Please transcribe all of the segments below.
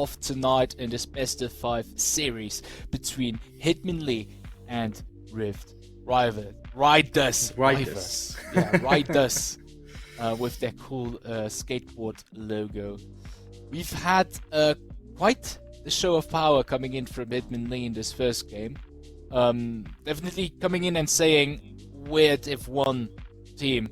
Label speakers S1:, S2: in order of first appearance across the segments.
S1: of tonight in this best of 5 series between HitmonLi and Rift Riders. Yeah, Riders. With their cool skateboard logo. We've had quite the show of power coming in from HitmonLi in this first game. Definitely coming in and saying we're Div 1 team.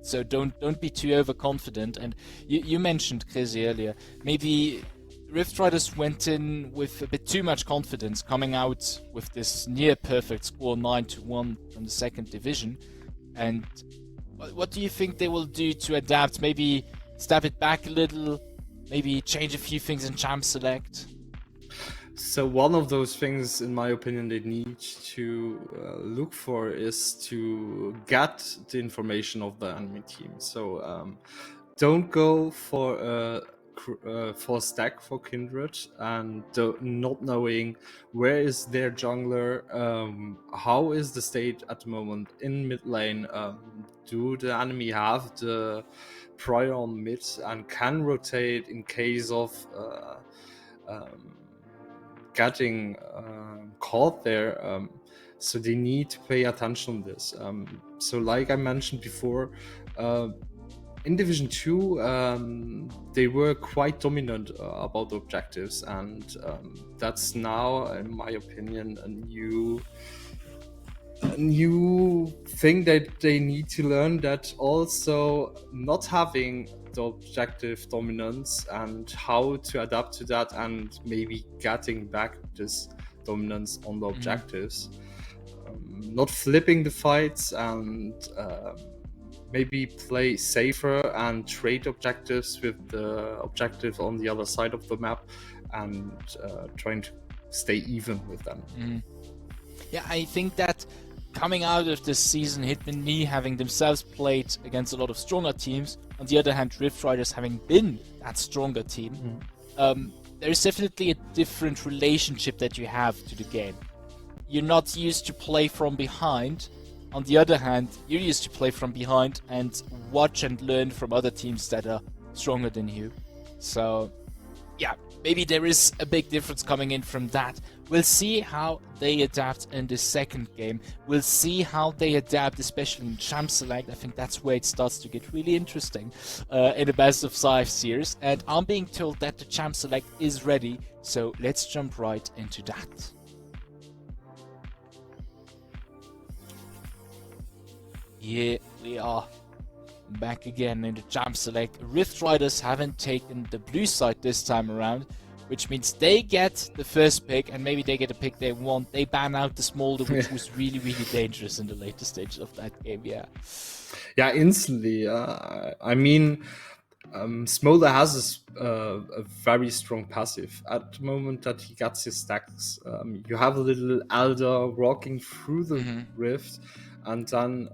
S1: So don't be too overconfident. And you mentioned, Chrissy, earlier, maybe Rift Riders went in with a bit too much confidence, coming out with this near perfect score 9-1 from the second division. And what do you think they will do to adapt? Maybe step it back a little, maybe change a few things in Champ Select?
S2: So one of those things, in my opinion, they need to look for is to get the information of the enemy team. So don't go for stack for Kindred and not knowing where is their jungler, how is the state at the moment in mid lane, do the enemy have the prior on mid and can rotate in case of getting caught there, so they need to pay attention to this. So like I mentioned before, in Division 2 they were quite dominant about the objectives, and that's now, in my opinion, a new thing that they need to learn, that also not having the objective dominance and how to adapt to that, and maybe getting back this dominance on the objectives, not flipping the fights, and maybe play safer and trade objectives with the objective on the other side of the map, and trying to stay even with them.
S1: Yeah, I think that coming out of this season, HitmonLi having themselves played against a lot of stronger teams, on the other hand, Rift Riders having been that stronger team, there is definitely a different relationship that you have to the game. You're not used to play from behind. On the other hand, you're used to play from behind and watch and learn from other teams that are stronger than you. So, yeah, maybe there is a big difference coming in from that. We'll see how they adapt in the second game. We'll see how they adapt, especially in Champ Select. I think that's where it starts to get really interesting in the best of 5 series. And I'm being told that the Champ Select is ready, so let's jump right into that. Here we are, back again in the Champ Select. Rift Riders haven't taken the blue side this time around, which means they get the first pick, and maybe they get a pick they want. They ban out the Smolder, which was really, really dangerous in the later stages of that game, yeah.
S2: Yeah, instantly. I mean, Smolder has a very strong passive. At the moment that he gets his stacks, you have a little Elder walking through the rift, and then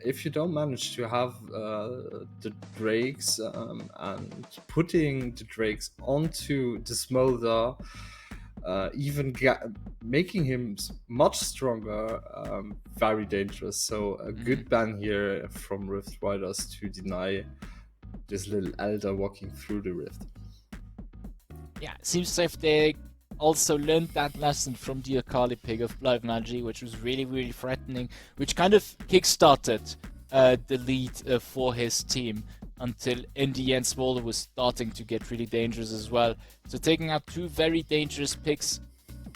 S2: if you don't manage to have the Drakes and putting the Drakes onto the Smolder, even making him much stronger, very dangerous. So a good ban here from Rift Riders to deny this little Elder walking through the rift.
S1: Yeah, it seems as if they also learned that lesson from the Akali pick of Blind Magi, which was really, really threatening, which kind of kickstarted the lead for his team, until in the end Smolder was starting to get really dangerous as well. So taking out 2 very dangerous picks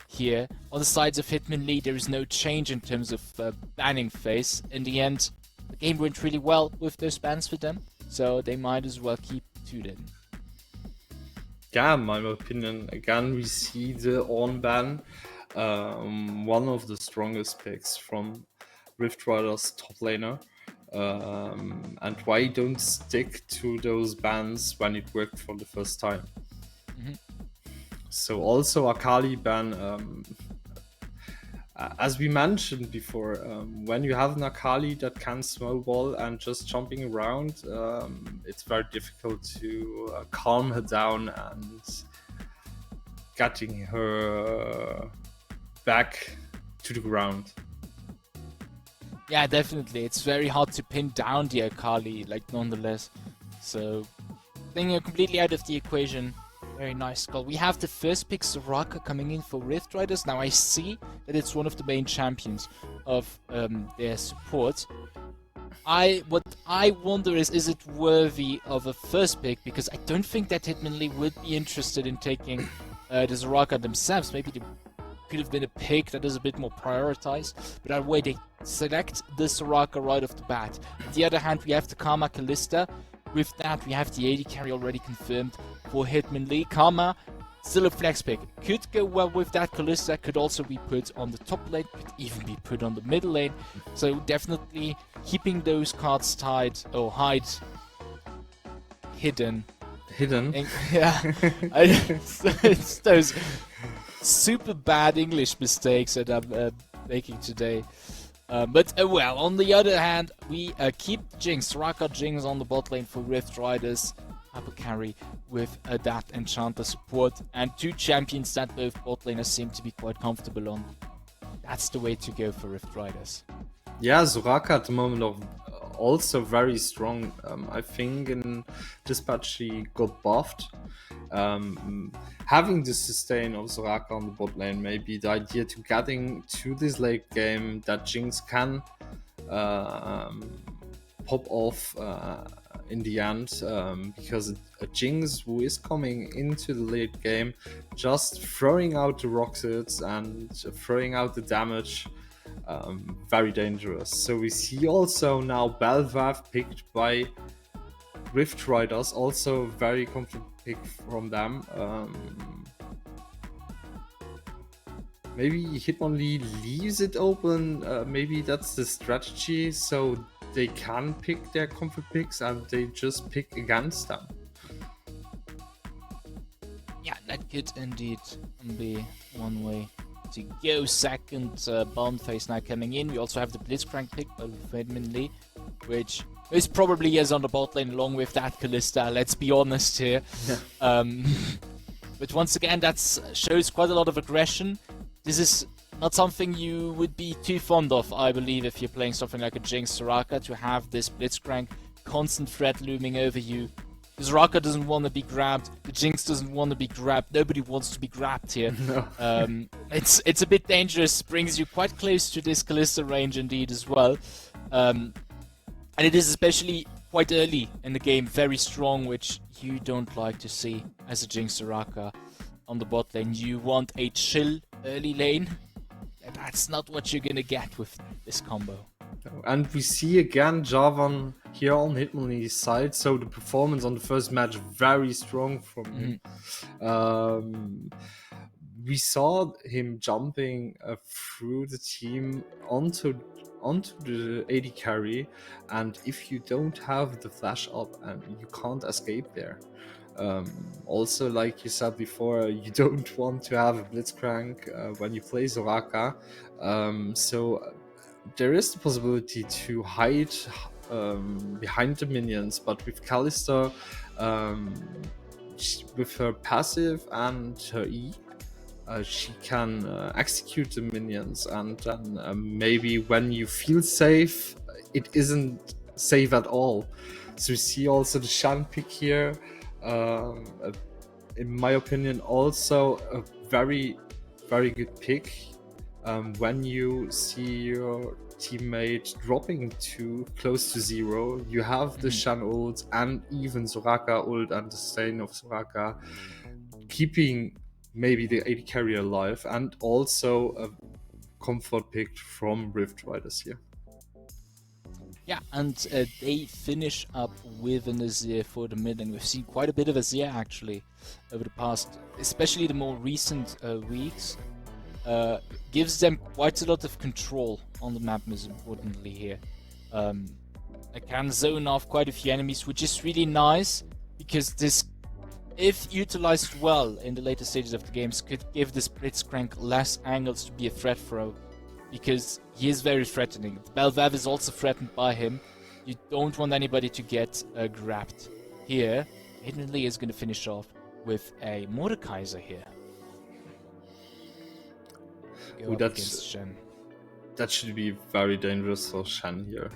S1: here. On the sides of HitmonLi, there is no change in terms of banning phase. In the end, the game went really well with those bans for them, so they might as well keep 2 then.
S2: Yeah, in my opinion, again, we see the on ban, one of the strongest picks from Rift Riders top laner. And why don't stick to those bans when it worked for the first time? So also Akali ban, as we mentioned before, when you have an Akali that can snowball and just jumping around, it's very difficult to calm her down and getting her back to the ground.
S1: Yeah, definitely. It's very hard to pin down the Akali, like, nonetheless. So, taking her completely out of the equation, Very nice call. We have the first pick, Soraka, coming in for Rift Riders. Now I see that it's one of the main champions of their support. What I wonder is it worthy of a first pick? Because I don't think that HitmonLi would be interested in taking the Soraka themselves. Maybe they could have been a pick that is a bit more prioritized, but either way, they select the Soraka right off the bat. On the other hand, we have the Karma Kalista. With that, we have the AD carry already confirmed for HitmonLi. Karma, still a flex pick. Could go well with that. Kalista could also be put on the top lane, could even be put on the middle lane. So definitely keeping those cards hidden.
S2: Hidden?
S1: Yeah. It's those super bad English mistakes that I'm making today. But well, on the other hand, we keep Jinx, Soraka Jinx on the bot lane for Rift Riders. Hyper carry with that Enchanter support, and 2 champions that both bot laners seem to be quite comfortable on. That's the way to go for Rift Riders.
S2: Yeah, Soraka at the moment of also very strong. I think in Dispatch she got buffed. Having the sustain of Soraka on the bot lane may be the idea to getting to this late game that Jinx can pop off in the end, because a Jinx who is coming into the late game, just throwing out the rockets and throwing out the damage, very dangerous. So we see also now Belvav picked by Rift Riders, also very comfortable pick from them. Maybe HitmonLi leaves it open, maybe that's the strategy, so they can pick their comfort picks and they just pick against them.
S1: Yeah, that could indeed be one way to go. Second bomb phase now coming in. We also have the Blitzcrank pick by HitmonLi, which is probably is on the bot lane along with that Kalista, let's be honest here. Yeah. But once again, that shows quite a lot of aggression. This is not something you would be too fond of, I believe, if you're playing something like a Jinx Soraka, to have this Blitzcrank constant threat looming over you. The Soraka doesn't want to be grabbed, the Jinx doesn't want to be grabbed, nobody wants to be grabbed here. No. It's a bit dangerous, brings you quite close to this Kalista range indeed as well. And it is especially quite early in the game, very strong, which you don't like to see as a Jinx Soraka on the bot lane. You want a chill early lane. That's not what you're gonna get with this combo.
S2: And we see again Jarvan here on HitmonLi's side, so the performance on the first match very strong from him. We saw him jumping through the team onto the AD carry, and if you don't have the flash up, and you can't escape there. Also, like you said before, you don't want to have a Blitzcrank when you play Soraka, so there is the possibility to hide behind the minions, but with Kalista, with her passive and her E, she can execute the minions, and then maybe when you feel safe, it isn't safe at all. So we see also the Shan pick here. In my opinion, also a very, very good pick. When you see your teammate dropping to close to 0, you have the Shan ult and even Soraka ult and the stain of Soraka, keeping maybe the AD carry alive, and also a comfort pick from Rift Riders here.
S1: Yeah, and they finish up with an Azir for the mid, and we've seen quite a bit of Azir actually over the past, especially the more recent weeks. Gives them quite a lot of control on the map, most importantly here. They can zone off quite a few enemies, which is really nice, because this, if utilized well in the later stages of the games, could give this Blitzcrank less angles to be a threat throw, because he is very threatening. Belvav is also threatened by him. You don't want anybody to get grabbed. Here, HitmonLi is going to finish off with a Mordekaiser here.
S2: Ooh, that should be very dangerous for Shen here.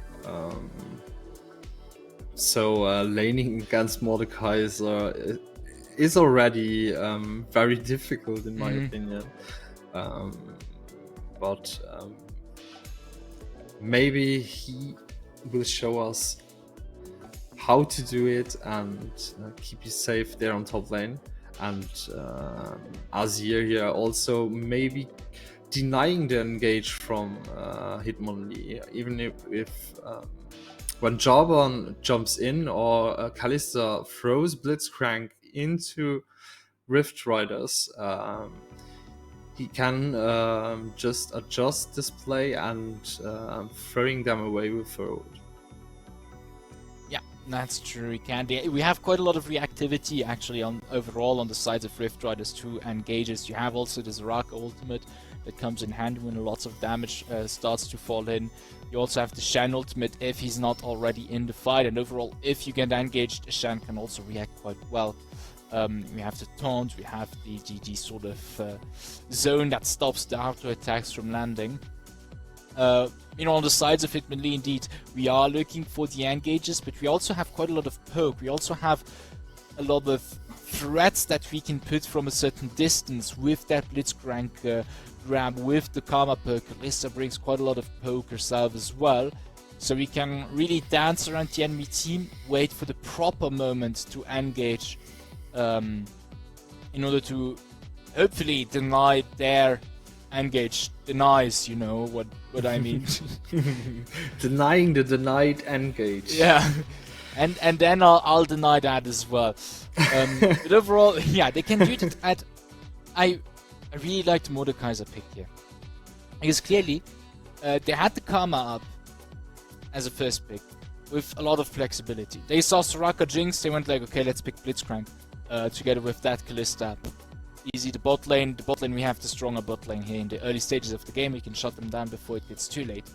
S2: So laning against Mordekaiser is already very difficult in my
S1: Mhm.
S2: opinion. But maybe he will show us how to do it and keep you safe there on top lane. And Azir here also maybe denying the engage from HitmonLi, even if when Jarvan jumps in or Kalista throws Blitzcrank into Rift Riders, he can just adjust this play and throwing them away with Forward.
S1: Yeah, that's true. We can. We have quite a lot of reactivity actually on overall on the sides of Rift Riders to engages. You have also the Zaraka ultimate that comes in handy when lots of damage starts to fall in. You also have the Shen ultimate if he's not already in the fight, and overall, if you get engaged, Shen can also react quite well. We have the taunt, we have the sort of zone that stops the auto attacks from landing. On the sides of HitmonLi, indeed, we are looking for the engages, but we also have quite a lot of poke. We also have a lot of threats that we can put from a certain distance with that Blitzcrank grab, with the Karma poke. Kalista brings quite a lot of poke herself as well. So we can really dance around the enemy team, wait for the proper moment to engage in order to hopefully deny their engage. Denies, you know what I mean.
S2: Denying the denied engage.
S1: Yeah, and then I'll deny that as well. But overall, yeah, they can do it at. I really liked Mordekaiser pick here because clearly they had the Karma up as a first pick with a lot of flexibility. They saw Soraka Jinx, they went like, okay, let's pick Blitzcrank together with that Kalista. Easy. The bot lane, we have the stronger bot lane here in the early stages of the game. We can shut them down before it gets too late.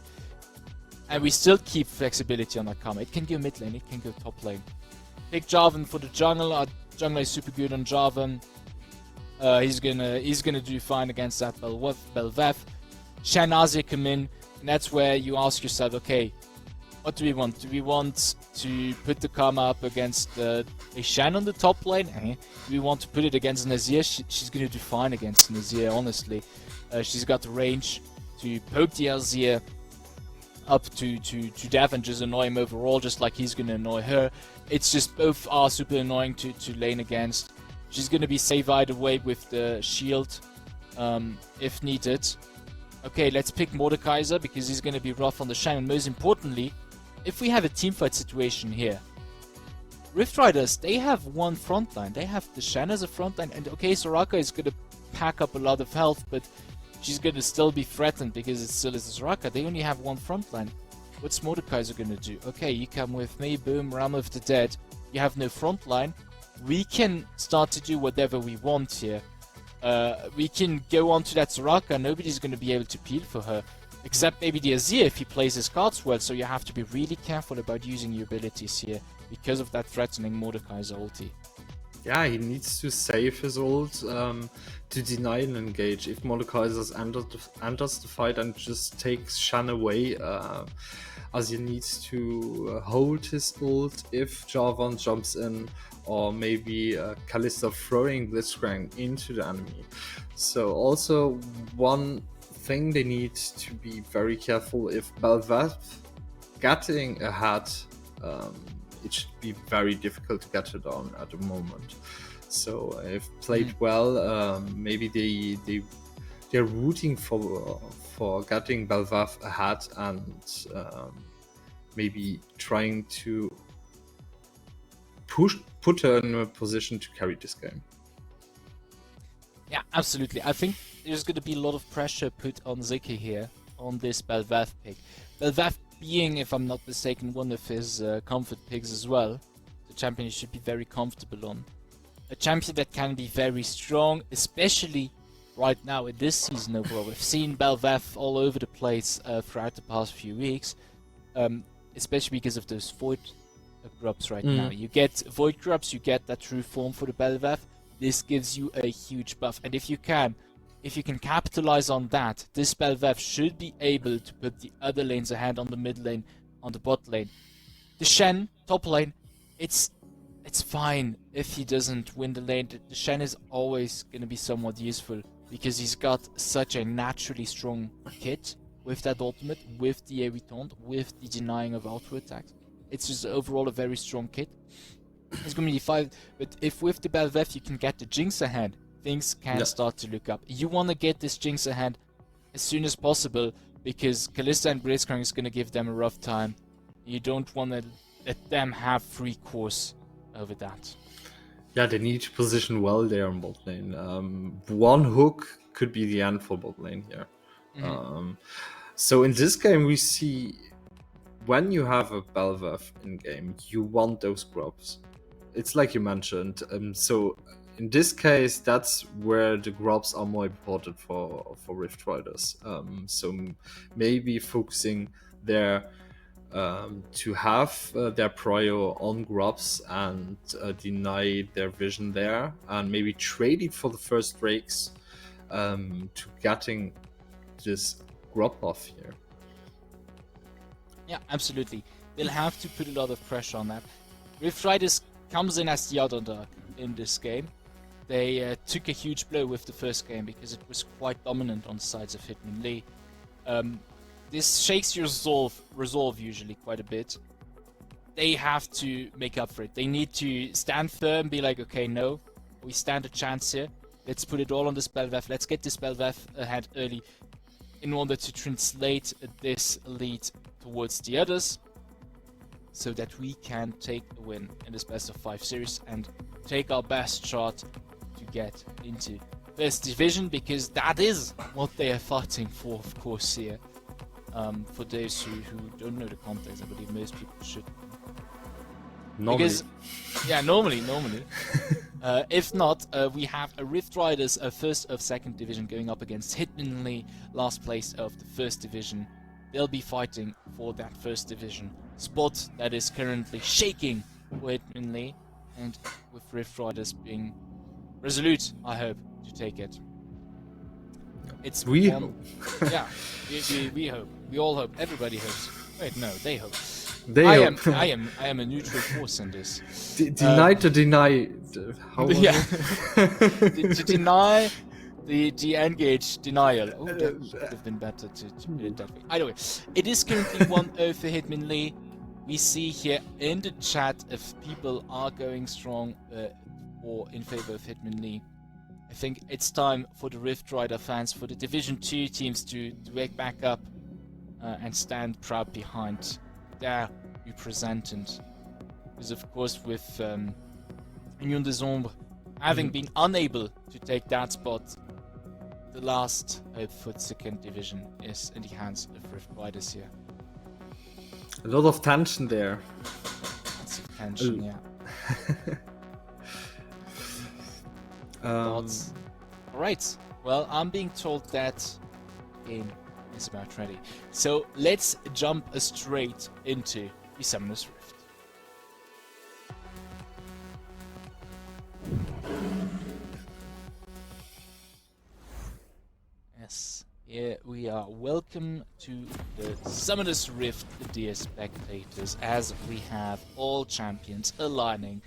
S1: And we still keep flexibility on our Karma. It can go mid lane, it can go top lane. Pick Jarvan for the jungle. Our jungler is super good on Jarvan. He's gonna do fine against that Bel'Veth. Shen Azir come in, and that's where you ask yourself, okay, what do we want? Do we want to put the Karma up against a Shen on the top lane? Do we want to put it against Nazir? She's going to do fine against Nazir, honestly. She's got the range to poke the Azir up to death and just annoy him overall, just like he's going to annoy her. It's just both are super annoying to lane against. She's going to be saved either way with the shield if needed. Okay, let's pick Mordekaiser because he's going to be rough on the Shen. And most importantly, if we have a teamfight situation here, Rift Riders, they have one frontline. They have the Shen as a frontline, and okay, Soraka is going to pack up a lot of health, but she's going to still be threatened because it still is a Soraka. They only have one frontline. What's Mordekaiser going to do? Okay, you come with me, boom, Realm of the Dead. You have no frontline. We can start to do whatever we want here. We can go on to that Soraka, nobody's going to be able to peel for her. Except maybe the Azir if he plays his cards well, so you have to be really careful about using your abilities here because of that threatening Mordekaiser ulti.
S2: Yeah, he needs to save his ult to deny an engage. If Mordekaiser enters the fight and just takes Shen away, Azir needs to hold his ult if Jarvan jumps in, or maybe Kalista throwing Blitzcrank into the enemy. So also one thing they need to be very careful, if Bel'Veth getting ahead, it should be very difficult to get it on at the moment. So if played well, maybe they're rooting for getting Bel'Veth ahead and maybe trying to put her in a position to carry this game.
S1: Yeah, absolutely. I think there's going to be a lot of pressure put on Ziki here on this Bel'Veth pick. Bel'Veth being, if I'm not mistaken, one of his comfort picks as well. The champion he should be very comfortable on. A champion that can be very strong, especially right now in this season overall. We've seen Bel'Veth all over the place throughout the past few weeks, especially because of those Void grubs right now. You get Void grubs, you get that true form for the Bel'Veth. This gives you a huge buff, and if you can capitalize on that, this Bel'Veth should be able to put the other lanes ahead on the mid lane, on the bot lane. The Shen, top lane, it's it's fine if he doesn't win the lane. The Shen is always going to be somewhat useful because he's got such a naturally strong kit with that ultimate, with the AoE taunt, with the denying of auto attacks. It's just overall a very strong kit. It's going to be 5, but if with the Belveth you can get the Jinx ahead, things can start to look up. You want to get this Jinx ahead as soon as possible because Kalista and Blitzcrank is going to give them a rough time. You don't want to let them have free course over that.
S2: Yeah, they need to position well there in bot lane. One hook could be the end for bot lane here. So in this game we see when you have a Belveth in game, you want those grubs. It's like you mentioned. So in this case, that's where the grubs are more important for Rift Riders. So maybe focusing there to have their prio on grubs and deny their vision there, and maybe trade it for the first drakes to getting this grub buff here.
S1: Yeah, absolutely. They'll have to put a lot of pressure on that. Rift Riders comes in as the underdog in this game. They took a huge blow with the first game because it was quite dominant on the sides of HitmonLi. This shakes your resolve usually quite a bit. They have to make up for it. They need to stand firm, be like, okay, no, we stand a chance here. Let's put it all on this Belveth. Let's get this Belveth ahead early in order to translate this lead towards the others so that we can take a win in this best of 5 series and take our best shot to get into this division, because that is what they are fighting for, of course, here. For those who don't know the context, I believe most people should.
S2: Normally.
S1: Because, yeah, normally. If not, we have a Rift Riders first of second division going up against HitmonLi, last place of the first division. They'll be fighting for that first division spot that is currently shaking for HitmonLi, and with Rift Riders being resolute, I hope, to take it. It's
S2: we hope.
S1: Yeah, we hope. We all hope. Everybody hopes. Wait, no, they hope.
S2: They hope.
S1: I am a neutral force in this.
S2: Deny to deny. How was
S1: it? To deny the engage denial. Oh, that would have been better to put it that way. Either way, it is currently 1-0 for HitmonLi. We see here in the chat if people are going strong or in favor of HitmonLi. I think it's time for the Rift Rider fans, for the Division 2 teams to wake back up and stand proud behind their representant. Because of course with Union des Ombres having been unable to take that spot, the last hope for the second division is in the hands of Rift Riders here.
S2: A lot of tension there.
S1: Lots of tension, yeah. Thoughts? Alright, well, I'm being told that the game is about ready. So let's jump straight into the Summoner's Rift. Yes, here we are. Welcome to the Summoner's Rift, dear spectators, as we have all champions aligning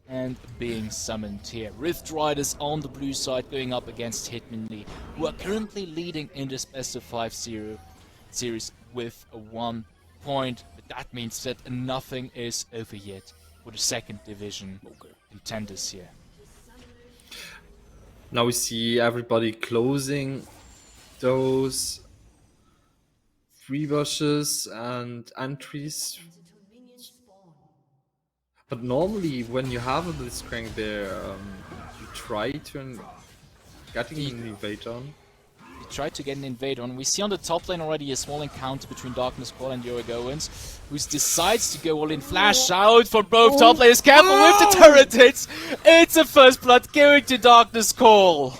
S1: and being summoned here. Rift Riders on the blue side going up against HitmonLi, who are currently leading in this best of 5 series with a 1 point. But that means that nothing is over yet for the second division contenders here.
S2: Now we see everybody closing those free bushes and entries. But normally, when you have a Blitzcrank there, you try to getting an invade on.
S1: He tried to get an invade on. We see on the top lane already a small encounter between Darkness Call and Yorick Owens, who decides to go all in. Flash out for both top laners. Careful with the turret hits. It's a first blood going to Darkness Call.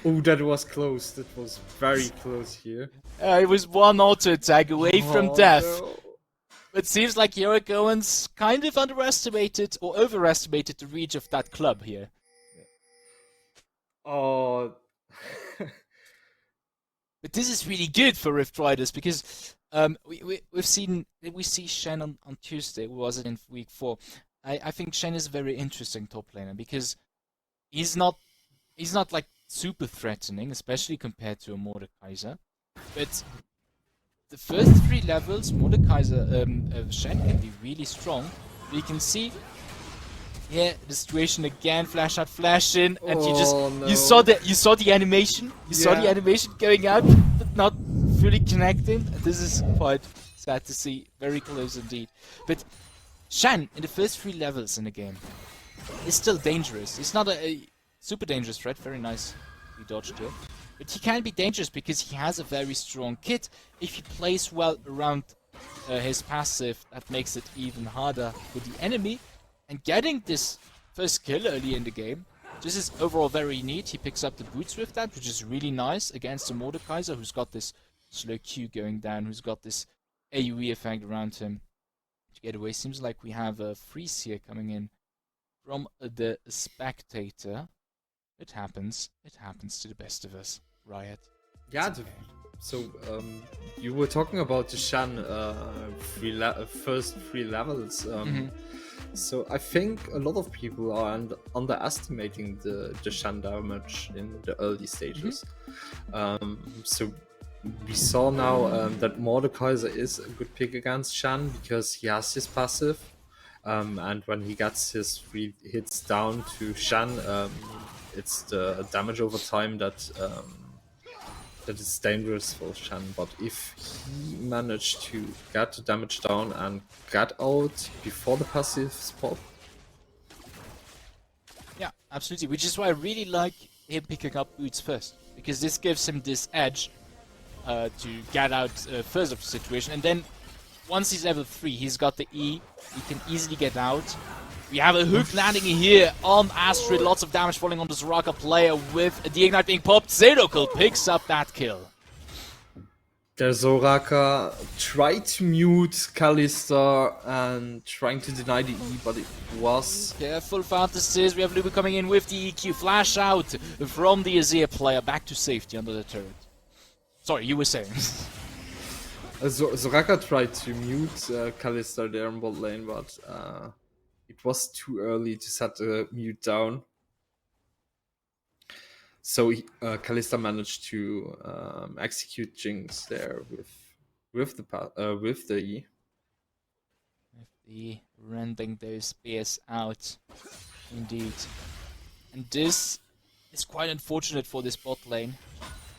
S2: Oh, that was close. That was very close here.
S1: It was one auto attack away from death.
S2: No.
S1: It seems like Yorick Owens kind of underestimated or overestimated the reach of that club here.
S2: Oh.
S1: But this is really good for Rift Riders because we see Shen on Tuesday, was it in week 4? I think Shen is a very interesting top laner because he's not like super threatening, especially compared to a Mordekaiser. But the first 3 levels, Mordekaiser Shen can be really strong. But you can see here the situation again, flash out, flash in, and you saw the animation. You saw the animation going out, but not fully connecting. This is quite sad to see. Very close indeed. But Shen in the first 3 levels in the game is still dangerous. He's not a super dangerous threat. Very nice. We dodged it. But he can be dangerous because he has a very strong kit. If he plays well around his passive, that makes it even harder for the enemy. And getting this first kill early in the game, this is overall very neat. He picks up the boots with that, which is really nice against the Mordekaiser, who's got this slow Q going down, who's got this AoE effect around him to get away. Seems like we have a freeze here coming in from the spectator. It happens. It happens to the best of us. Riot.
S2: Yeah, so you were talking about the Shen first 3 levels. So I think a lot of people are underestimating the Shen damage in the early stages. So we saw now that Mordekaiser is a good pick against Shen because he has his passive. And when he gets his 3 hits down to Shen, it's the damage over time that is dangerous for Shen. But if he managed to get the damage down and get out before the passive spot.
S1: Yeah, absolutely. Which is why I really like him picking up boots first, because this gives him this edge to get out first of the situation, and then once he's level 3, he's got the E, he can easily get out. We have a hook landing here on Astrid, lots of damage falling on the Soraka player with the Ignite being popped. Zedokul picks up that kill.
S2: The Soraka tried to mute Kalista and trying to deny the E, but it was...
S1: Careful, Fantasies. We have Lubu coming in with the EQ. Flash out from the Azir player back to safety under the turret. Sorry, you were saying.
S2: Soraka tried to mute Kalista there in bot lane, but it was too early to set the mute down. So Kalista managed to execute Jinx there with the E.
S1: With the rending those spears out, indeed. And this is quite unfortunate for this bot lane.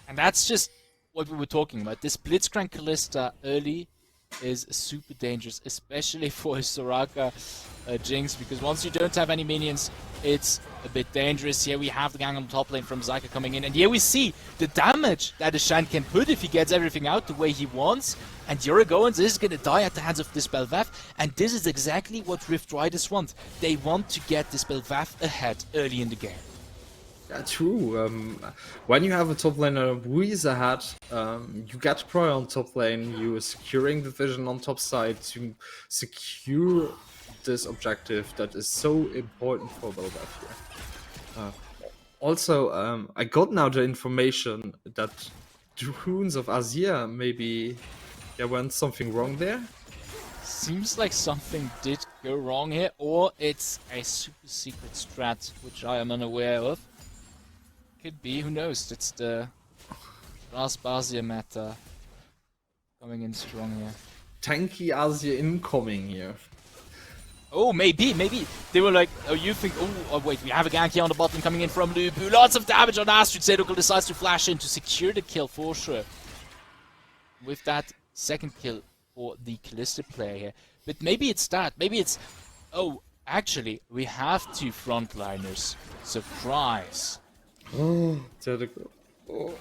S1: And that's just what we were talking about. This Blitzcrank Kalista early is super dangerous, especially for his Soraka Jinx, because once you don't have any minions, it's a bit dangerous. Here we have the gang on the top lane from Zyka coming in, and here we see the damage that the Shen can put if he gets everything out the way he wants. And Yorigoans is going to die at the hands of this Bel'Veth, and this is exactly what Rift Riders want. They want to get this Bel'Veth ahead early in the game.
S2: Yeah, true. When you have a top laner who is ahead, you get prior on top lane, you are securing the vision on top side to secure this objective that is so important for Bel'Veth here. Also, I got now the information that the runes of Azir, maybe there went something wrong there.
S1: Seems like something did go wrong here, or it's a super secret strat which I am unaware of. Could be, who knows? It's the last Azir meta coming in strong here.
S2: Tanky Azir incoming here.
S1: Oh, maybe. They were like, oh, you think, oh wait, we have a gank here on the bottom coming in from Lubu. Lots of damage on Astrid. Zedokul decides to flash in to secure the kill for sure. With that second kill for the Kalista player here. But maybe it's that. Maybe it's, oh, actually, we have 2 frontliners. Surprise.
S2: Oh, Zedokul. Oh.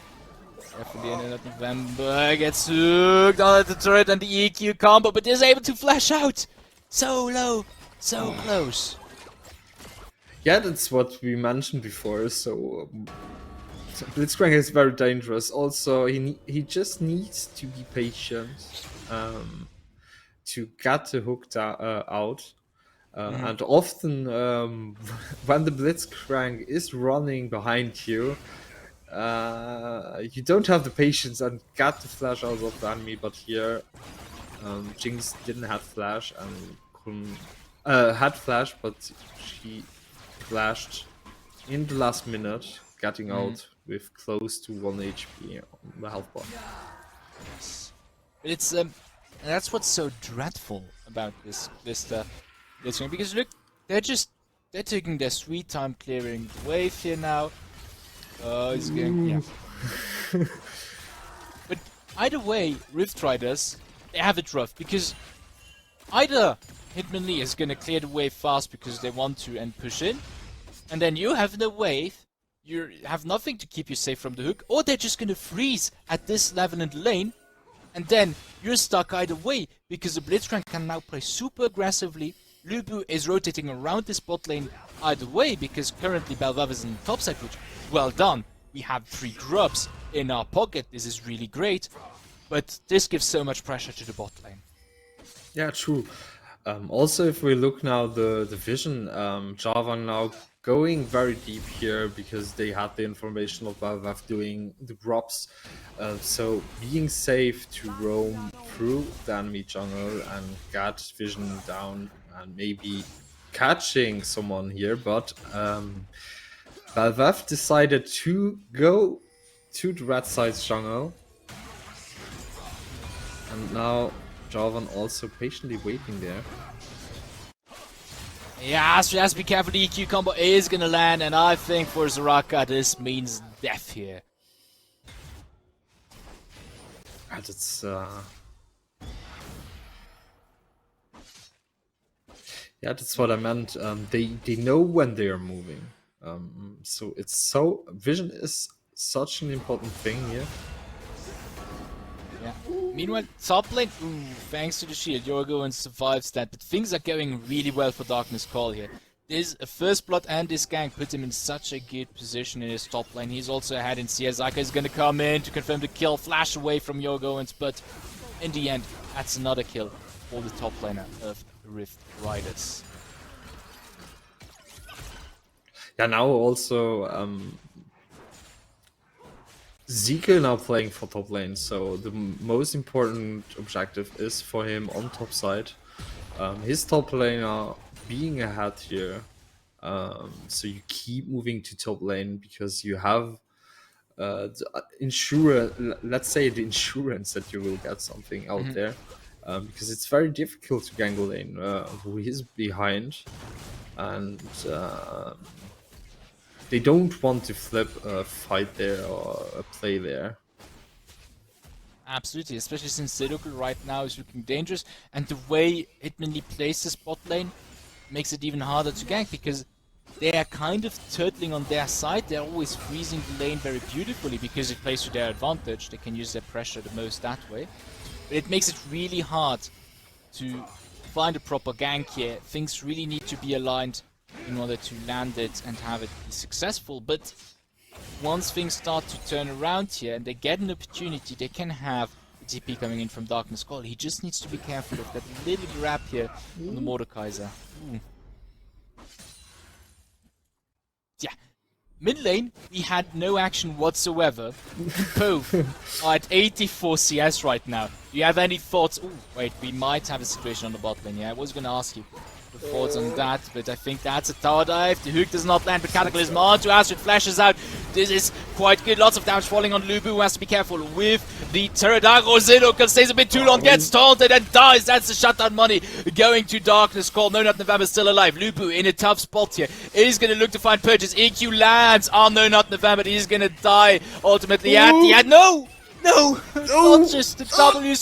S1: Definitely in November. Gets hooked on the turret and the EQ combo, but is able to flash out. So low, so close.
S2: Yeah, that's what we mentioned before. So Blitzcrank is very dangerous. Also, he just needs to be patient to get the hook out. And often, when the Blitzcrank is running behind you, you don't have the patience and get the flash out of the enemy. But here, Jinx didn't have flash and couldn't Had flash, but she flashed in the last minute, getting out with close to 1 HP on the health bar.
S1: But it's that's what's so dreadful about this thing, because look, they're taking their sweet time clearing the wave here now. He's going, yeah. But either way, Rift Riders, they have it rough, because either HitmonLi is gonna clear the wave fast because they want to and push in, and then you have the wave, you have nothing to keep you safe from the hook, or they're just gonna freeze at this level in the lane, and then you're stuck either way, because the Blitzcrank can now play super aggressively. Lubu is rotating around this bot lane either way, because currently Belvav is in the top side, which, well done. We have 3 grubs in our pocket, this is really great, but this gives so much pressure to the bot lane.
S2: Yeah, true. Also, if we look now the vision, Java now going very deep here because they had the information of Valve doing the drops. So being safe to roam through the enemy jungle and get vision down and maybe catching someone here, but Valve decided to go to the red side's jungle, and now Jarvan also patiently waiting there.
S1: Yeah, so has to be careful. The EQ combo is gonna land, and I think for Zaraka this means death here.
S2: And it's yeah, that's what I meant. They know when they are moving. So it's so vision is such an important thing here.
S1: Yeah. Meanwhile, top lane, thanks to the shield, Yorgo survives that, but things are going really well for Darkness Call here. This first blood and this gank put him in such a good position in his top lane. He's also ahead in CS. Zaka is gonna come in to confirm the kill, flash away from Yorgo, but in the end, that's another kill for the top laner of Rift Riders.
S2: Yeah, now also Zeke now playing for top lane, so the most important objective is for him on top side. His top laner being ahead here, so you keep moving to top lane because you have the let's say the insurance that you will get something out there, because it's very difficult to gank a lane who is behind, and they don't want to flip a fight there or a play there.
S1: Absolutely, especially since Zedokul right now is looking dangerous, and the way HitmonLi plays the bot lane makes it even harder to gank, because they are kind of turtling on their side. They're always freezing the lane very beautifully because it plays to their advantage. They can use their pressure the most that way. But it makes it really hard to find a proper gank here. Things really need to be aligned in order to land it and have it be successful. But once things start to turn around here and they get an opportunity, they can have a TP coming in from Darkness Call. He just needs to be careful of that little grab here on the Mordekaiser. Yeah, mid lane, we had no action whatsoever. Both are at 84 CS right now. Do you have any thoughts? Ooh, wait, we might have a situation on the bot lane. Yeah, I was going to ask you the thoughts on that, but I think that's a tower dive. The hook does not land, but Cataclysm on to Astrid, flashes out. This is quite good. Lots of damage falling on Lubu, who has to be careful with the Pterodactyl. Zedokul stays a bit too long, gets taunted and dies. That's the shutdown money going to Darkness Call. No Not November still alive. Lubu in a tough spot here. Is going to look to find purchase. EQ lands on No Not November. He's going to die ultimately at the end. No! No! Not just the W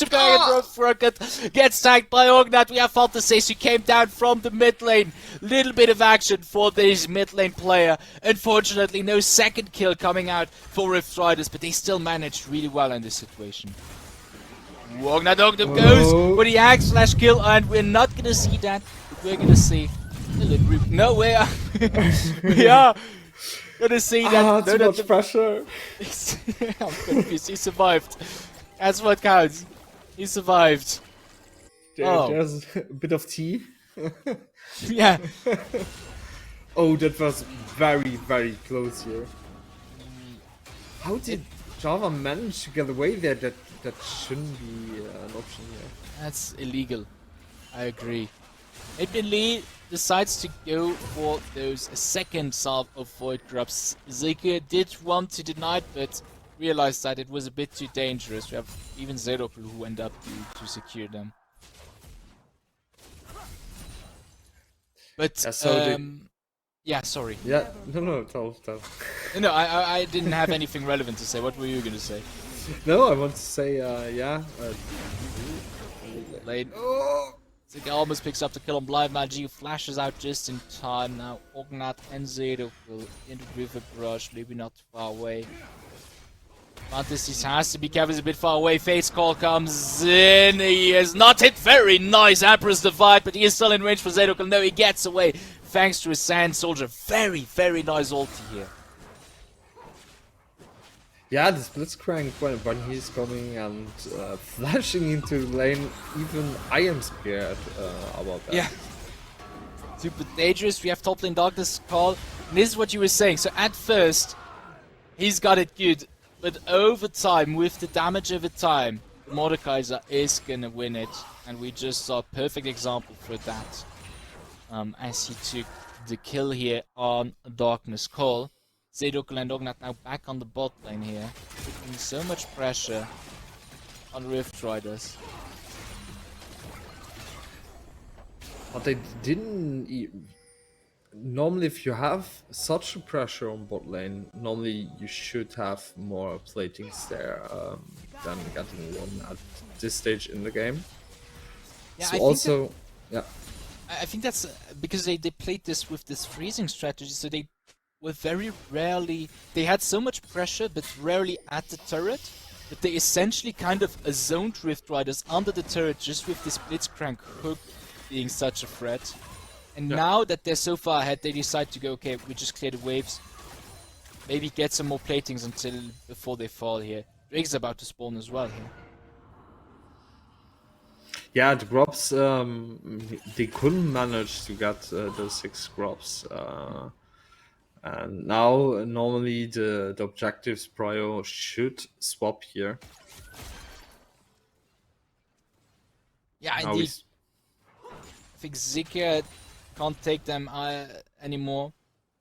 S1: Rocket gets tagged by Ognat. We have Fantasy who came down from the mid lane. Little bit of action for this mid lane player. Unfortunately, no second kill coming out for Rift Riders, but they still managed really well in this situation. Ognat goes for the axe slash kill, and we're not gonna see that. But we're gonna see a little group. No, we are. We are gonna see that.
S2: Too much pressure.
S1: I'm confused. He survived. That's what counts. He survived.
S2: There's a bit of tea.
S1: Yeah.
S2: Oh, that was very, very close here. How did Java manage to get away there? That shouldn't be an option here.
S1: That's illegal. I agree. HitmonLi decides to go for those second salve of Void Grubs. Zeke did want to deny it, but realized that it was a bit too dangerous. We have even Zedokl who end up to secure them. But, yeah, sorry.
S2: Yeah, no, tell.
S1: No, I didn't have anything relevant to say. What were you going to say?
S2: No, I want to say, yeah.
S1: Lane. Oh! Zeke almost picks up the kill on Blind Magi, flashes out just in time. Now Ognat and Zedokl into River Brush, maybe not too far away. Fantasy has to be careful, he's a bit far away. Face Call comes in. He is not hit. Very nice Emperor's Divide, but he is still in range for Zedokl. No, he gets away thanks to his Sand Soldier. Very, very nice ulti here.
S2: Yeah, the Blitzcrank when he's coming and flashing into the lane, even I am scared about that.
S1: Yeah. Super dangerous. We have top lane Darkness Call. And this is what you were saying. So at first, he's got it good. But over time, with the damage over time, Mordekaiser is gonna win it. And we just saw a perfect example for that. As he took the kill here on Darkness Call. Zedokl and Ognat now back on the bot lane here, putting so much pressure on Rift Riders.
S2: But they didn't. Normally, if you have such a pressure on bot lane, normally you should have more platings there than getting one at this stage in the game.
S1: Yeah,
S2: so also, yeah.
S1: I think that's because they played this with this freezing strategy, so they were very rarely... They had so much pressure, but rarely at the turret, that they essentially kind of zoned Rift Riders under the turret just with this Blitzcrank hook being such a threat. And now that they're so far ahead, they decide to go, okay, we just clear the waves, maybe get some more platings before they fall here. Drake's about to spawn as well here.
S2: Yeah, the grubs, they couldn't manage to get those 6 grubs. And now, normally, the objectives prio should swap here.
S1: Yeah, indeed. I think Zika can't take them anymore.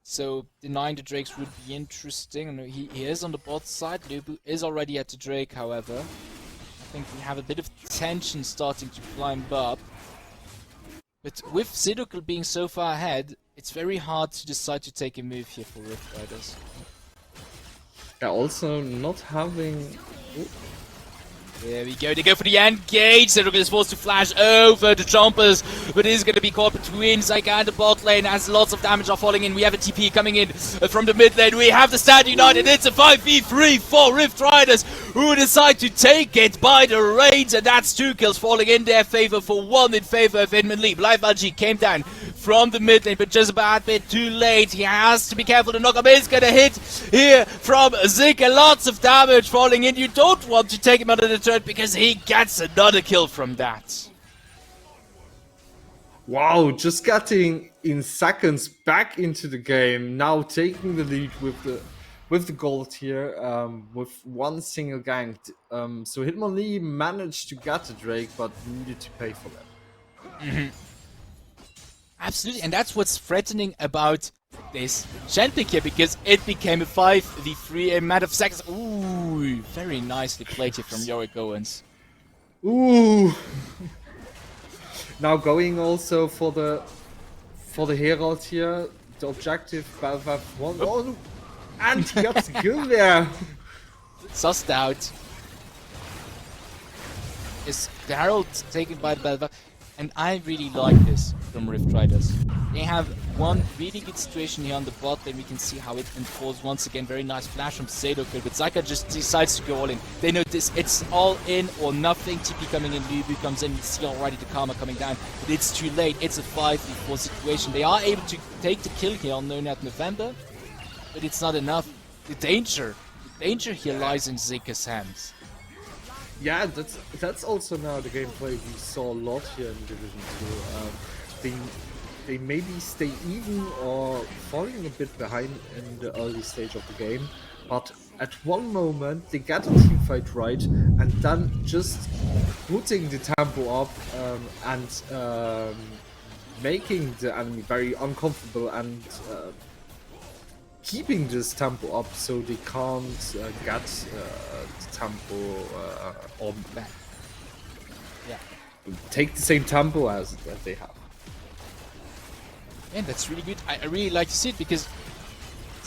S1: So denying the Drakes would be interesting. He is on the bot side. Lubu is already at the Drake, however. I think we have a bit of tension starting to climb up. But with Zedokl being so far ahead, it's very hard to decide to take a move here for Rift Riders.
S2: Yeah, also not having... Ooh.
S1: There we go, they go for the engage. Zedokl is forced to flash over the jumpers, but it is going to be caught between Zyka and the bot lane as lots of damage are falling in. We have a TP coming in from the mid lane. We have the Stand United. It's a 5v3 for Rift Riders who decide to take it by the reins, and that's 2 kills falling in their favor for 1 in favor of HitmonLi. Blind Magi came down from the mid lane, but just about a bit too late. He has to be careful. The knockup is going to hit here from Zika. Lots of damage falling in. You don't want to take him under the turret because he gets another kill from that.
S2: Wow, just getting in seconds back into the game. Now taking the lead with the gold here, with 1 single gank. So HitmonLi managed to get the Drake, but needed to pay for that.
S1: Absolutely, and that's what's threatening about this Shenpick here, because it became a 5v3 in a matter of seconds. Ooh, very nicely played here from Yorick Owens.
S2: Ooh. Now going also for the Herald here, the objective Belvav won. Oh, and he got the kill there.
S1: Sussed out. Is the Herald taken by the Belvav? And I really like this from Rift Riders. They have one really good situation here on the bot lane. We can see how it unfolds once again. Very nice flash from Zedokl, but Zyka just decides to go all in. They know this, it's all in or nothing. TP coming in, Lubu comes in, we see already the Karma coming down, but it's too late. It's a 5v4 situation. They are able to take the kill here on Nonat November, but it's not enough. The danger here lies in Zika's hands.
S2: Yeah, that's also now the gameplay we saw a lot here in Division 2. They maybe stay even or falling a bit behind in the early stage of the game, but at one moment they get a teamfight right, and then just putting the tempo up and making the enemy very uncomfortable and keeping this tempo up so they can't get the tempo or
S1: Back. Yeah.
S2: take the same tempo as they have.
S1: And that's really good. I really like to see it because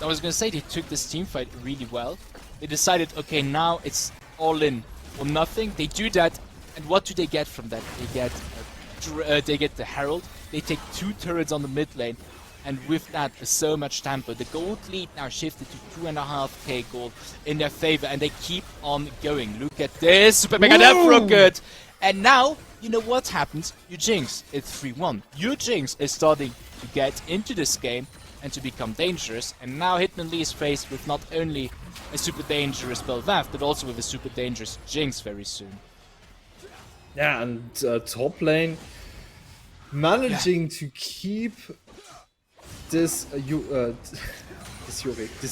S1: I was gonna say they took this team fight really well. They decided, okay, now it's all in or nothing. They do that, and what do they get from that? They get the Herald. They take 2 turrets on the mid lane, and with that, so much tempo. The gold lead now shifted to 2.5k gold in their favor, and they keep on going. Look at this, Super Mega Death Rocket! And now, you know what happens? You Jinx, it's 3-1. Your Jinx is starting to get into this game and to become dangerous, and now HitmonLi is faced with not only a super dangerous Bel'Veth, but also with a super dangerous Jinx very soon.
S2: Yeah, and top lane managing to keep this this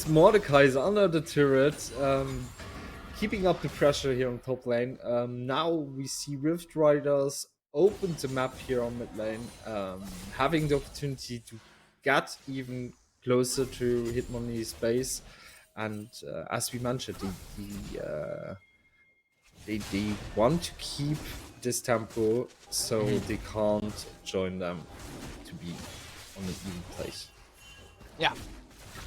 S2: Mordekaiser under the turret, keeping up the pressure here on top lane. Now we see Rift Riders open the map here on mid lane, having the opportunity to get even closer to HitmonLi's base, and as we mentioned, they want to keep this tempo so they can't join them to be on an even place.
S1: Yeah,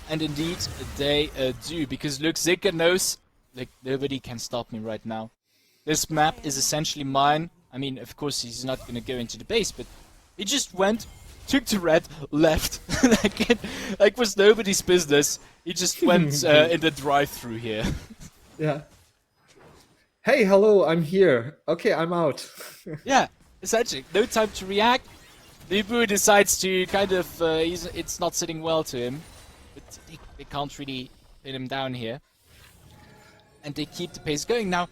S1: and indeed they do, because look, Zika knows, like, nobody can stop me right now. This map is essentially mine. I mean, of course he's not gonna go into the base, but he just went, took the red, left. like was nobody's business. He just went in the drive-through here.
S2: Yeah. Hey, hello, I'm here. Okay, I'm out.
S1: Yeah, essentially, no time to react. Libu decides to kind of, it's not sitting well to him, but they can't really pin him down here. And they keep the pace going. Now,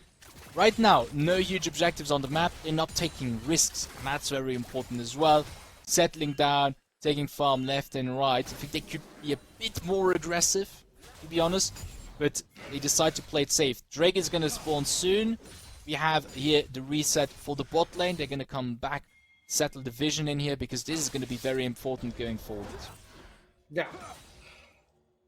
S1: right now, no huge objectives on the map. They're not taking risks, and that's very important as well. Settling down, taking farm left and right. I think they could be a bit more aggressive, to be honest. But they decide to play it safe. Drake is going to spawn soon. We have here the reset for the bot lane. They're going to come back, settle the vision in here, because this is going to be very important going forward.
S2: Yeah.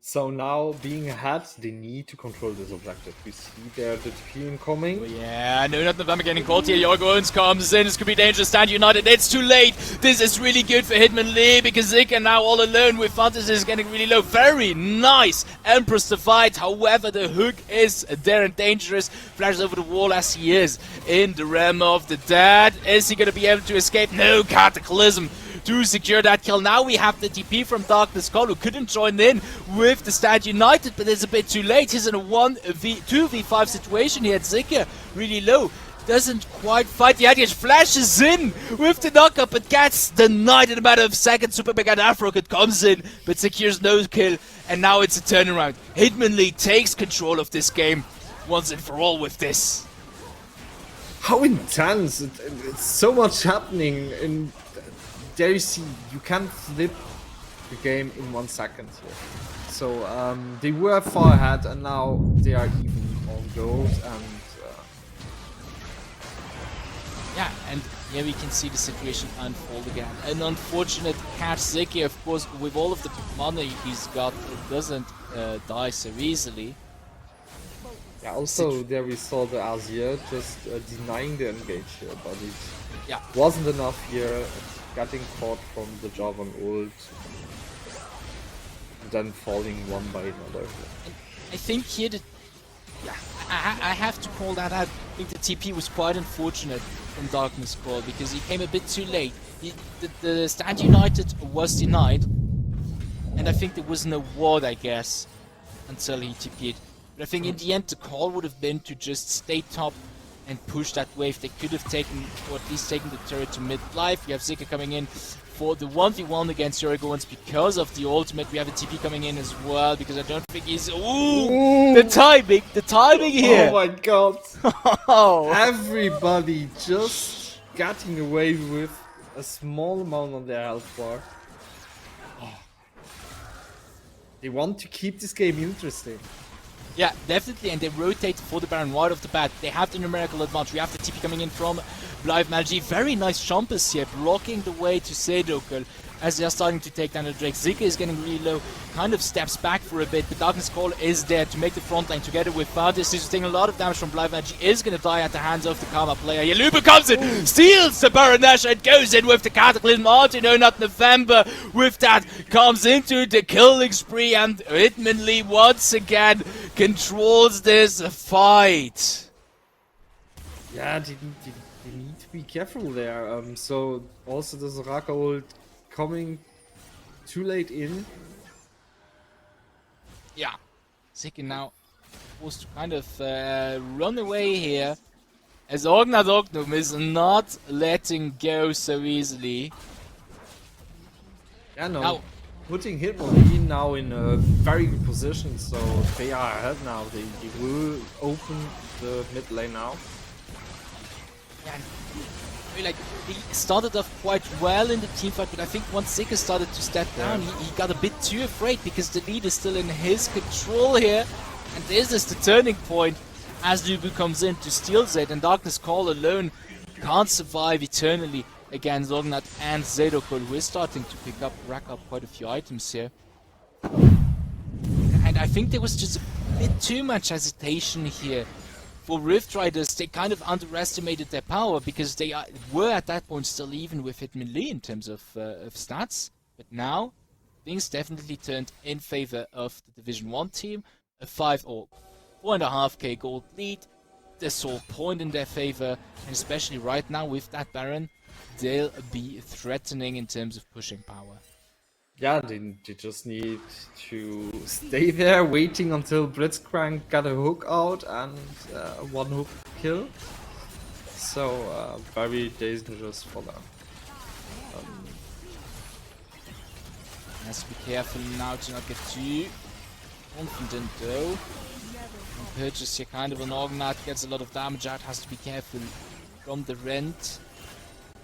S2: So now, being ahead, they need to control this objective. We see there the TP incoming.
S1: Oh yeah, no, not November getting caught here. Yorgons comes in. This could be dangerous. Stand United. It's too late. This is really good for HitmonLi, because Zika now all alone with Fantasy is getting really low. Very nice Empress to fight. However, the hook is there and dangerous. Flashes over the wall as he is in the realm of the dead. Is he going to be able to escape? No, Cataclysm to secure that kill. Now we have the TP from Darkness Call, who couldn't join in with the Stand United, but it's a bit too late. He's in a 2v5 situation here. Zika really low. Doesn't quite fight the Adiash. Flashes in with the knockup, but gets denied in a matter of seconds. Super Mega Death Rocket comes in, but secures no kill. And now it's a turnaround. HitmonLi takes control of this game once and for all with this.
S2: How intense! It's so much happening in. There you see, you can flip the game in 1 second here. So they were far ahead, and now they are even on gold. And
S1: yeah, and here we can see the situation unfold again. An unfortunate catch. Zeki, of course, with all of the money he's got, doesn't die so easily.
S2: yeah, also there we saw the Azir just denying the engage here, but it wasn't enough here. Getting caught from the Javan ult, then falling one by another.
S1: And I think here, I have to call that out. I think the TP was quite unfortunate from Darkness Call, because he came a bit too late. The Stand United was denied, and I think there was no ward, I guess, until he TP'd. But I think in the end the call would have been to just stay top and push that wave. They could have taken, or at least taken the turret to mid-life. We have Zika coming in for the 1v1 against Yorgons because of the ultimate. We have a TP coming in as well, because I don't think he's... Ooh! The timing here!
S2: Oh my god!
S1: Oh.
S2: Everybody just getting away with a small amount on their health bar. They want to keep this game interesting.
S1: Yeah, definitely, and they rotate for the Baron right off the bat. They have the numerical advantage. We have the TP coming in from BliveMal. Very nice jumpers here, blocking the way to Sedokul as they're starting to take down the Drake. Zika is getting really low, kind of steps back for a bit, but Darkness Call is there to make the front line together with Fantasy. He's taking a lot of damage from BliveMal. Is going to die at the hands of the Karma player. Yaluba comes in, steals the Baronesh and goes in with the Cataclysm. No, not November. With that, comes into the killing spree, and HitmonLi once again controls this fight.
S2: Yeah, they need to be careful there. So also the Soraka ult coming too late in.
S1: Yeah, Zika now forced to kind of run away here, as Ognum is not letting go so easily.
S2: Yeah, no.
S1: Now,
S2: putting HitmonLi now in a very good position, so they are ahead now. They will open the mid lane now.
S1: yeah, I mean, like, he started off quite well in the teamfight, but I think once Zika started to step down, he got a bit too afraid because the lead is still in his control here. And this is the turning point as Lubu comes in to steal Zed, and Darkness Call alone can't survive eternally against Ognat and Zedokul, who is starting to rack up quite a few items here. And I think there was just a bit too much hesitation here. For Rift Riders, they kind of underestimated their power because they were at that point still even with HitmonLi in terms of stats. But now, things definitely turned in favor of the Division 1 team. A 5 or 4.5k gold lead, the sole point in their favor, and especially right now with that Baron, they'll be threatening in terms of pushing power.
S2: Yeah, they just need to stay there, waiting until Blitzcrank got a hook out and one hook kill. So very dangerous for them.
S1: Has to be careful now to not get too confident though. Purchase here kind of an Orgnat, gets a lot of damage out, has to be careful from the Rent.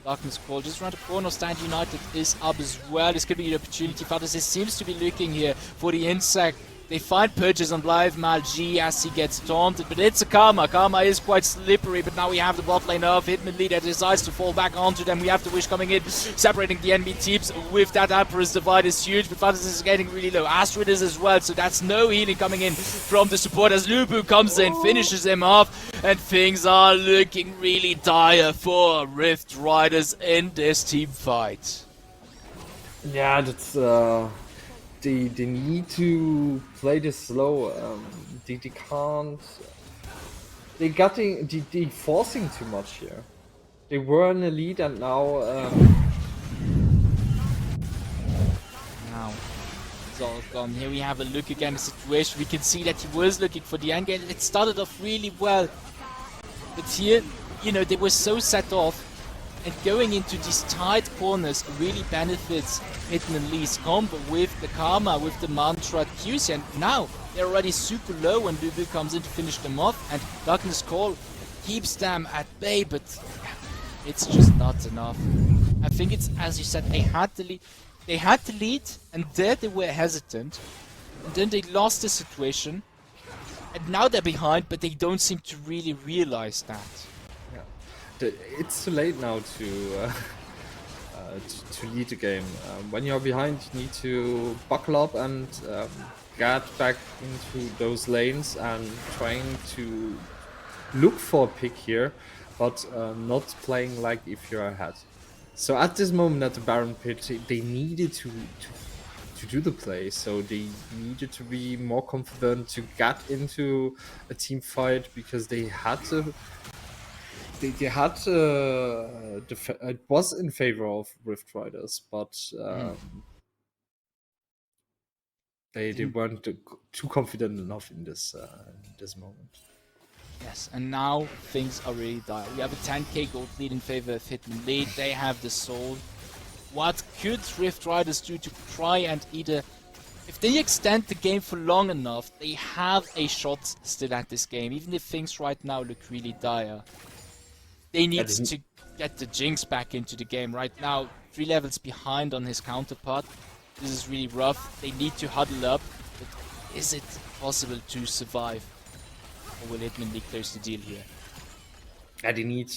S1: Darkness Call just around the corner. Stand United is up as well. This could be the opportunity. Fantasy seems to be looking here for the insect. They find Purchase on BliveMal as he gets taunted, but it's a Karma. Karma is quite slippery, but now we have the bot lane of HitmonLi that decides to fall back onto them. We have the Wish coming in, separating the enemy teams with that Emperor's Divide is huge, but Fantasy is getting really low. Astrid is as well, so that's no healing coming in from the support as Lubu comes in, finishes him off, and things are looking really dire for Rift Riders in this team fight.
S2: Yeah, that's they need to play this slow. They can't. They forcing too much here. They were in the lead and now.
S1: Now it's all gone. Here we have a look again at the situation. We can see that he was looking for the end game. It started off really well, but here, you know, they were so set off. And going into these tight corners really benefits HitmonLi's combo with the Karma, with the Mantra Qs. And now they're already super low and Lubu comes in to finish them off. And Darkness Call keeps them at bay, but it's just not enough. I think it's, as you said, they had to lead, and there they were hesitant. And then they lost the situation. And now they're behind, but they don't seem to really realize that.
S2: It's too late now to lead the game. When you're behind, you need to buckle up and get back into those lanes and trying to look for a pick here, but not playing like if you're ahead. So at this moment at the Baron pit, they needed to do the play, so they needed to be more confident to get into a team fight because they had to. It was in favor of Rift Riders, but they weren't too confident enough in this moment.
S1: Yes, and now things are really dire. We have a 10k gold lead in favor of HitmonLi. They have the soul. What could Rift Riders do to try and either, if they extend the game for long enough, they have a shot still at this game, even if things right now look really dire. They need to get the Jinx back into the game right now. 3 levels behind on his counterpart. This is really rough. They need to huddle up. But is it possible to survive? Or will HitmonLi close the deal here?
S2: Yeah, they need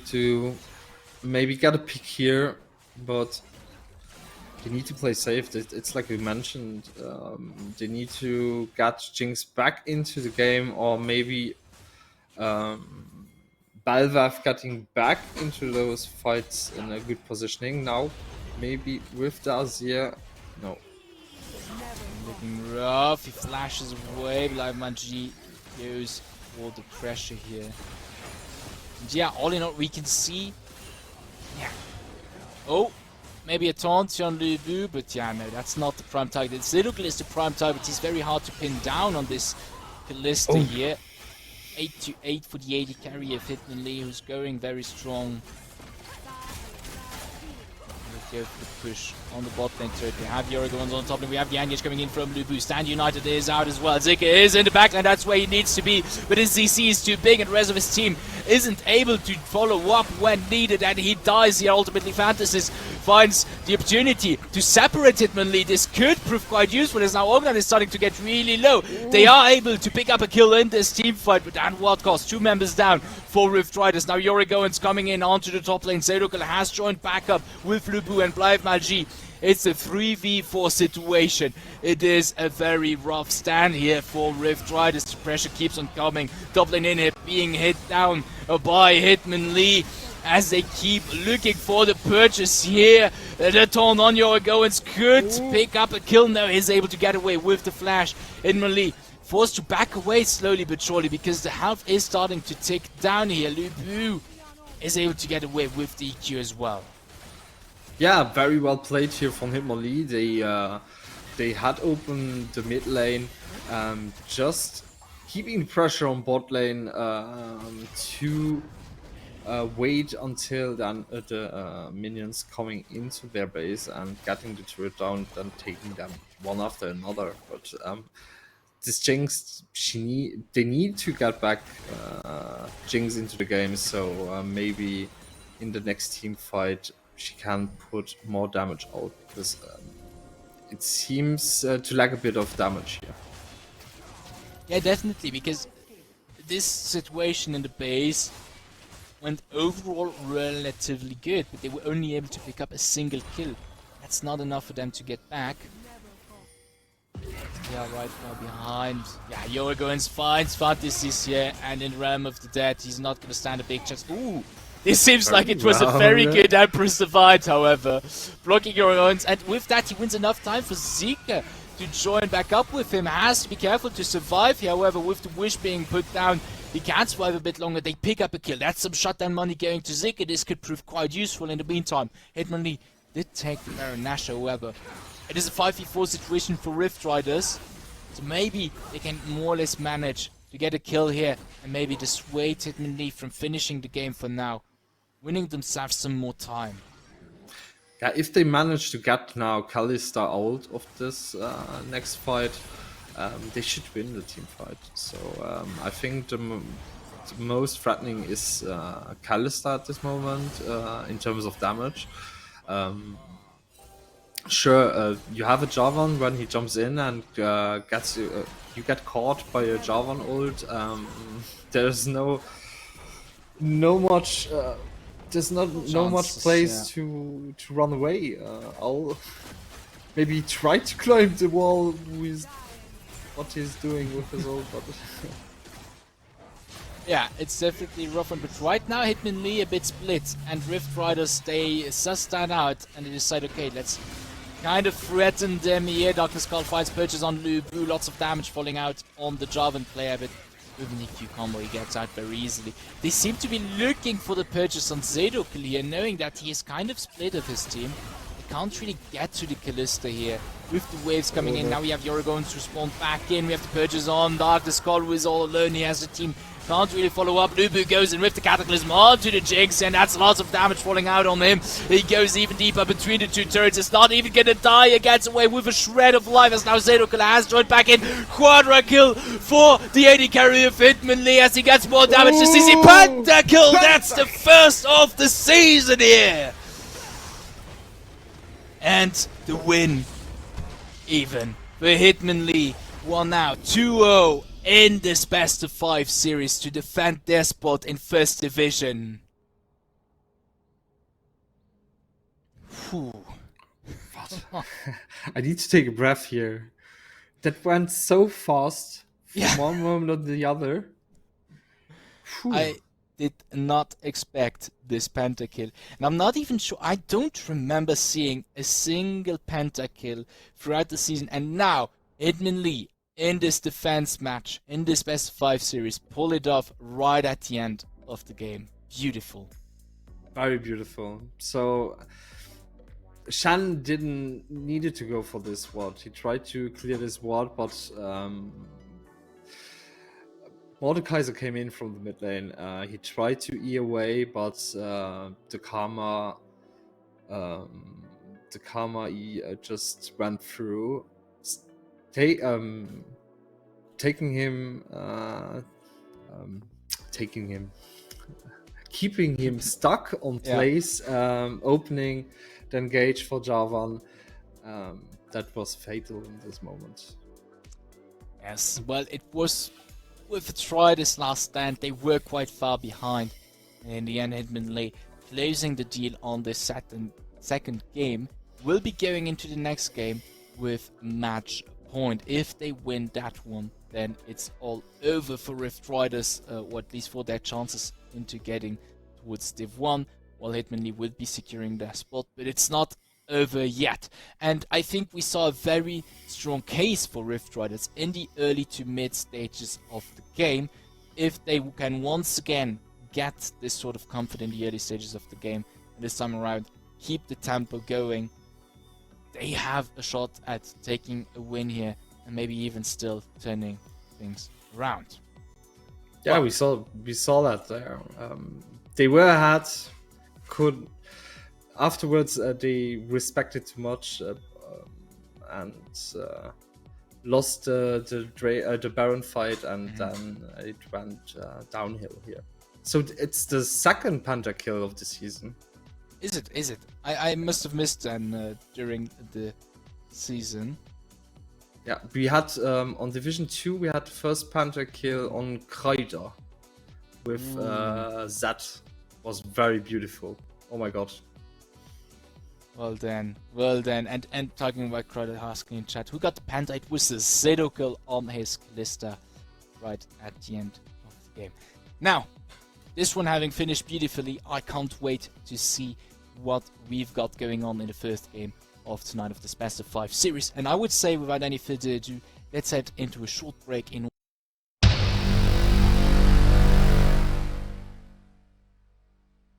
S2: to maybe get a pick here, but they need to play safe. It's like we mentioned. They need to get Jinx back into the game, or maybe Balvav getting back into those fights in a good positioning now. Maybe with the Azir. No.
S1: Looking rough. He flashes away. PostTV goes for the pressure here. And yeah, all in all, we can see. Yeah. Oh, maybe a taunt on Lubu, but yeah, no, that's not the prime target. Cyril is the prime target. He's very hard to pin down on this Kalista here. 8-8 for the AD carry of HitmonLi, who's going very strong. Go for the push on the bot lane turret. We have Yoragons on top, and we have the engage coming in from Lubu. Stand United is out as well. Zika is in the backline, that's where he needs to be. But his CC is too big, and the rest of his team isn't able to follow up when needed, and he dies here. Ultimately, Fantasys finds the opportunity to separate HitmonLi. This could prove quite useful, as now Ognan is starting to get really low. They are able to pick up a kill in this team fight, but at what cost? 2 members down for Rift Riders. Now Yoragons coming in onto the top lane. Zedokal has joined back up with Lubu and PostTV. It's a 3v4 situation. It is a very rough stand here for Rift Riders. The pressure keeps on coming. Top lane in here being hit down by HitmonLi as they keep looking for the purchase here. The taunt on Yoragons could pick up a kill. Now he's able to get away with the flash. HitmonLi forced to back away slowly but surely because the health is starting to tick down here. Lubu is able to get away with the EQ as well.
S2: Yeah, very well played here from HitmonLi. They had opened the mid lane, just keeping pressure on bot lane to wait until then the minions coming into their base and getting the turret down, then taking them one after another. But this Jinx, they need to get back Jinx into the game, so maybe in the next team fight she can put more damage out, because it seems to lack a bit of damage here.
S1: Yeah, definitely, because this situation in the base went overall relatively good, but they were only able to pick up a single kill. That's not enough for them to get back. Yeah, right now behind. Yeah, Yoragons finds Fantasies here, and in Realm of the Dead, he's not going to stand a big chance. Ooh! This seems like it was a very good Empress Divide, however. Blocking Yoragons, and with that he wins enough time for Zika to join back up with him. Has to be careful to survive here, however, with the wish being put down. He can survive a bit longer. They pick up a kill. That's some shutdown money going to Zika. This could prove quite useful in the meantime. HitmonLi did take the Baron Nash, however. It is a 5v4 situation for Rift Riders. So maybe they can more or less manage to get a kill here and maybe dissuade HitmonLi from finishing the game for now. Winning themselves some more time.
S2: Yeah, if they manage to get now Kalista out of this next fight, they should win the team fight. So I think the most threatening is Kalista at this moment in terms of damage. Sure, you have a Jarvan when he jumps in and gets you get caught by a Jarvan ult. There's no much. There's not no much place to run away. I'll maybe try to climb the wall with what he's doing with his ult, but
S1: yeah, it's definitely rough one, but right now HitmonLi a bit split, and Rift Riders, they suss that out and they decide, okay, let's kind of threaten them here. Darkness Skull finds purchase on Lubu, lots of damage falling out on the Jarvan player, but with an EQ combo he gets out very easily. They seem to be looking for the purchase on Zedokal here, knowing that he is kind of split of his team. They can't really get to the Kalista here. With the waves coming in, now we have Yoragons to spawn back in. We have the purchase on Darkness Skull, who is all alone. He has the team. Can't really follow up. Lubu goes in with the Cataclysm onto the Jinx, and that's lots of damage falling out on him. He goes even deeper between the two turrets. It's not even gonna die. He gets away with a shred of life as now Zedokal has joined back in. Quadra kill for the AD carry of HitmonLi as he gets more damage to CC. Pentakill! That's the first of the season here! And the win, even for HitmonLi. Well, now 2-0 in this best of 5 series to defend their spot in first division. Whew.
S2: What? I need to take a breath here. That went so fast from one moment to the other. Whew.
S1: I did not expect this pentakill, and I'm not even sure. I don't remember seeing a single pentakill throughout the season, and now HitmonLi in this defense match, in this best of 5 series, pull it off right at the end of the game. Beautiful.
S2: Very beautiful. So Shan didn't needed to go for this ward. He tried to clear this ward, but Mordekaiser came in from the mid lane. He tried to E away, but the Karma E just went through, taking him, keeping him stuck on place, opening the engage for Jarvan. That was fatal in this moment.
S1: Yes, well, it was with the try this last stand. They were quite far behind. And in the end, HitmonLi closing the deal on this second game. Will be going into the next game with match point. If they win that one, then it's all over for Rift Riders, or at least for their chances into getting towards Div 1, while HitmonLi will be securing their spot, but it's not over yet. And I think we saw a very strong case for Rift Riders in the early to mid stages of the game. If they can once again get this sort of comfort in the early stages of the game, and this time around keep the tempo going, they have a shot at taking a win here, and maybe even still turning things around.
S2: Yeah, we saw that there. They were ahead. Afterwards they respected too much and lost the Baron fight, and then it went downhill here. So it's the second pentakill of the season.
S1: Is it? I must have missed then during the season.
S2: Yeah, we had on Division 2 we had the first pentakill on Kreider with Zed. Was very beautiful. Oh my god.
S1: Well then, and talking about Kreider, asking in chat, who got the penta? It was the Zedokill on his Kalista right at the end of the game. Now, this one having finished beautifully, I can't wait to see what we've got going on in the first game of tonight of this best of 5 series. And I would say, without any further ado, let's head into a short break in